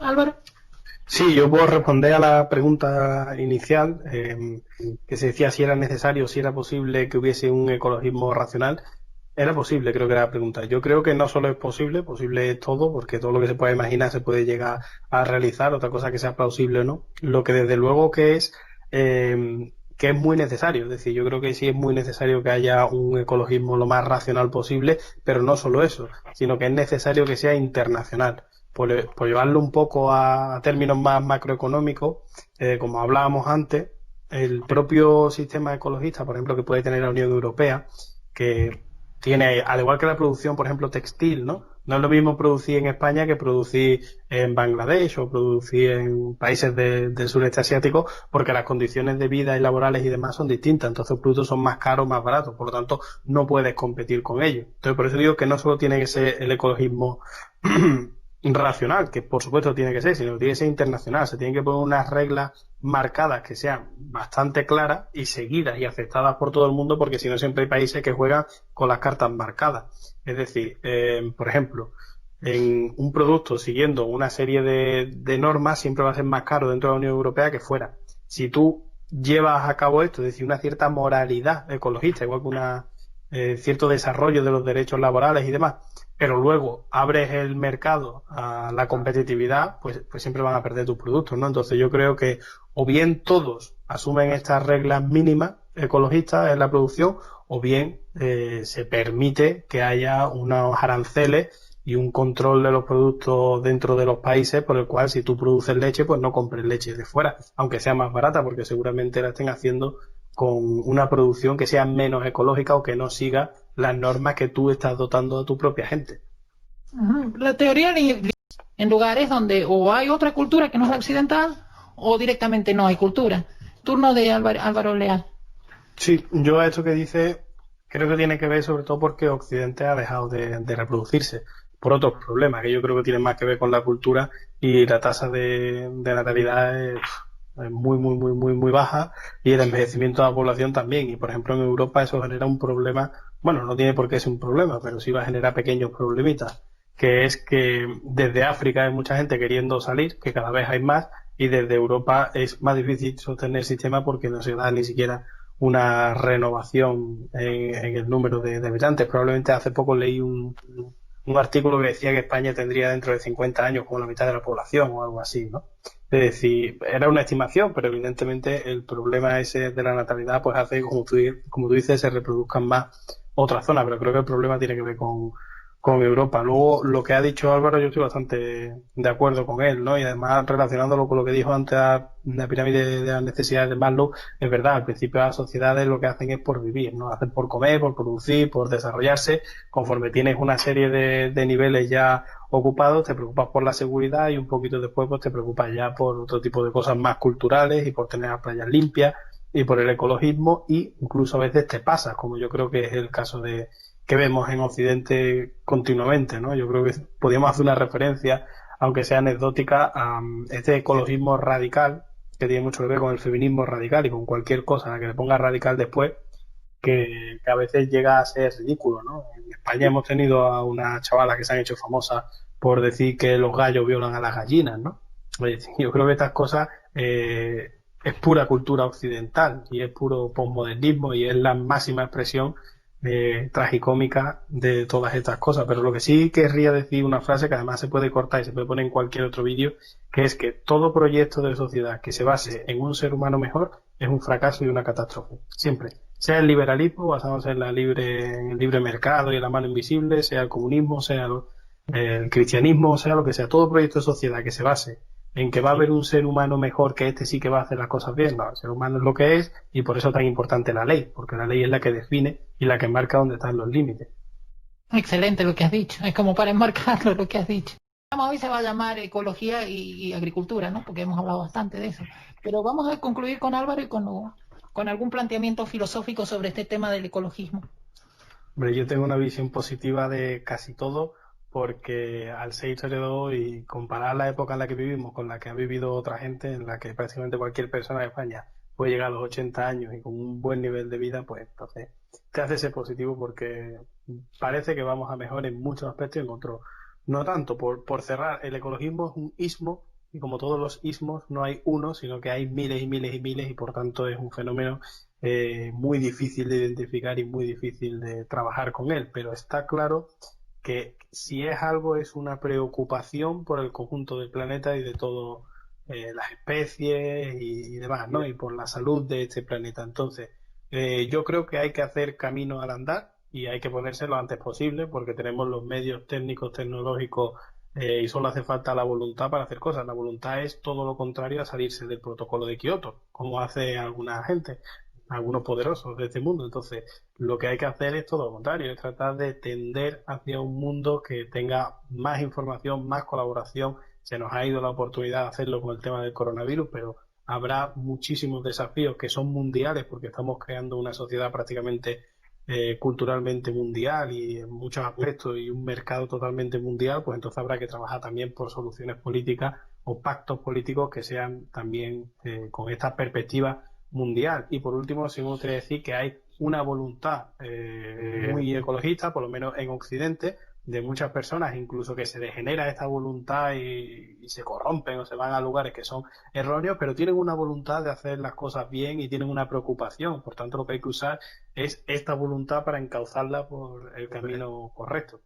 Álvaro. Sí, yo puedo responder a la pregunta inicial, que se decía si era necesario, si era posible que hubiese un ecologismo racional. Era posible, creo que era la pregunta. Yo creo que no solo es posible, posible es todo, porque todo lo que se puede imaginar se puede llegar a realizar, otra cosa que sea plausible o no. Lo que desde luego que es muy necesario, es decir, yo creo que sí es muy necesario que haya un ecologismo lo más racional posible, pero no solo eso, sino que es necesario que sea internacional. Por llevarlo un poco a términos más macroeconómicos, como hablábamos antes, el propio sistema ecologista, por ejemplo, que puede tener la Unión Europea, que tiene, al igual que la producción, por ejemplo, textil, ¿no? No es lo mismo producir en España que producir en Bangladesh o producir en países del sureste asiático, porque las condiciones de vida y laborales y demás son distintas. Entonces, los productos son más caros, más baratos. Por lo tanto, no puedes competir con ellos. Entonces, por eso digo que no solo tiene que ser el ecologismo racional, que por supuesto tiene que ser, sino que tiene que ser internacional. Se tienen que poner unas reglas marcadas que sean bastante claras y seguidas y aceptadas por todo el mundo, porque si no siempre hay países que juegan con las cartas marcadas. Es decir, por ejemplo, en un producto siguiendo una serie de normas siempre va a ser más caro dentro de la Unión Europea que fuera. Si tú llevas a cabo esto, es decir, una cierta moralidad ecologista, igual que una cierto desarrollo de los derechos laborales y demás, pero luego abres el mercado a la competitividad, pues siempre van a perder tus productos, ¿no? Entonces yo creo que o bien todos asumen estas reglas mínimas ecologistas en la producción, o bien se permite que haya unos aranceles y un control de los productos dentro de los países, por el cual si tú produces leche, pues no compres leche de fuera, aunque sea más barata, porque seguramente la estén haciendo con una producción que sea menos ecológica o que no siga las normas que tú estás dotando a tu propia gente. La teoría en lugares donde o hay otra cultura que no es occidental o directamente no hay cultura. Turno de Álvaro Leal. Sí, yo a esto que dice creo que tiene que ver sobre todo porque Occidente ha dejado de reproducirse por otros problemas que yo creo que tienen más que ver con la cultura, y la tasa de natalidad es muy baja, y el envejecimiento de la población también. Y por ejemplo en Europa eso genera un problema, bueno, no tiene por qué ser un problema, pero sí va a generar pequeños problemitas, que es que desde África hay mucha gente queriendo salir, que cada vez hay más, y desde Europa es más difícil sostener el sistema porque no se da ni siquiera una renovación en el número de habitantes. Probablemente hace poco leí un artículo que decía que España tendría dentro de 50 años como la mitad de la población o algo así, ¿no? Es decir, era una estimación, pero evidentemente el problema ese de la natalidad pues hace, como tú dices, se reproduzcan más otras zonas, pero creo que el problema tiene que ver con Europa. Luego, lo que ha dicho Álvaro, yo estoy bastante de acuerdo con él, ¿no? Y además, relacionándolo con lo que dijo antes de la pirámide de las necesidades de Maslow, es verdad, al principio las sociedades lo que hacen es por vivir, ¿no? Hacen por comer, por producir, por desarrollarse. Conforme tienes una serie de niveles ya ocupados, te preocupas por la seguridad, y un poquito después pues te preocupas ya por otro tipo de cosas más culturales y por tener las playas limpias y por el ecologismo, y incluso a veces te pasas, como yo creo que es el caso de que vemos en Occidente continuamente, ¿no? Yo creo que podríamos hacer una referencia, aunque sea anecdótica, a este ecologismo radical, que tiene mucho que ver con el feminismo radical y con cualquier cosa a la que le ponga radical después, que a veces llega a ser ridículo, ¿no? En España hemos tenido a una chavala que se han hecho famosas por decir que los gallos violan a las gallinas, ¿no? Yo creo que estas cosas es pura cultura occidental y es puro posmodernismo, y es la máxima expresión tragicómica de todas estas cosas. Pero lo que sí querría decir, una frase que además se puede cortar y se puede poner en cualquier otro vídeo, que es que todo proyecto de sociedad que se base en un ser humano mejor es un fracaso y una catástrofe, siempre. Sea el liberalismo basándose en en el libre mercado y en la mano invisible, sea el comunismo, sea el cristianismo, sea lo que sea, todo proyecto de sociedad que se base en que va a haber un ser humano mejor, que este sí que va a hacer las cosas bien. No, el ser humano es lo que es, y por eso es tan importante la ley, porque la ley es la que define y la que marca dónde están los límites. Excelente lo que has dicho. Es como para enmarcarlo lo que has dicho. Hoy se va a llamar ecología y agricultura, ¿no? Porque hemos hablado bastante de eso. Pero vamos a concluir con Álvaro y con algún planteamiento filosófico sobre este tema del ecologismo. Hombre, yo tengo una visión positiva de casi todo, porque al ser historiador y comparar la época en la que vivimos con la que ha vivido otra gente, en la que prácticamente cualquier persona de España puede llegar a los 80 años y con un buen nivel de vida, pues entonces te hace ser positivo, porque parece que vamos a mejor en muchos aspectos y en otros no tanto. Por cerrar, el ecologismo es un ismo y como todos los ismos no hay uno, sino que hay miles y miles y miles, y por tanto es un fenómeno muy difícil de identificar y muy difícil de trabajar con él. Pero está claro que si es algo, es una preocupación por el conjunto del planeta y de todas las especies y demás, ¿no? Y por la salud de este planeta. Entonces, yo creo que hay que hacer camino al andar y hay que ponerse lo antes posible porque tenemos los medios técnicos, tecnológicos y solo hace falta la voluntad para hacer cosas. La voluntad es todo lo contrario a salirse del protocolo de Kioto, como hace alguna gente, algunos poderosos de este mundo. Entonces, lo que hay que hacer es todo lo contrario, es tratar de tender hacia un mundo que tenga más información, más colaboración. Se nos ha ido la oportunidad de hacerlo con el tema del coronavirus, pero habrá muchísimos desafíos que son mundiales porque estamos creando una sociedad prácticamente culturalmente mundial y en muchos aspectos y un mercado totalmente mundial, pues entonces habrá que trabajar también por soluciones políticas o pactos políticos que sean también con esta perspectiva mundial. Y por último, sí me gustaría decir que hay una voluntad muy ecologista, por lo menos en Occidente, de muchas personas, incluso que se degenera esta voluntad y se corrompen o se van a lugares que son erróneos, pero tienen una voluntad de hacer las cosas bien y tienen una preocupación. Por tanto, lo que hay que usar es esta voluntad para encauzarla por el camino correcto.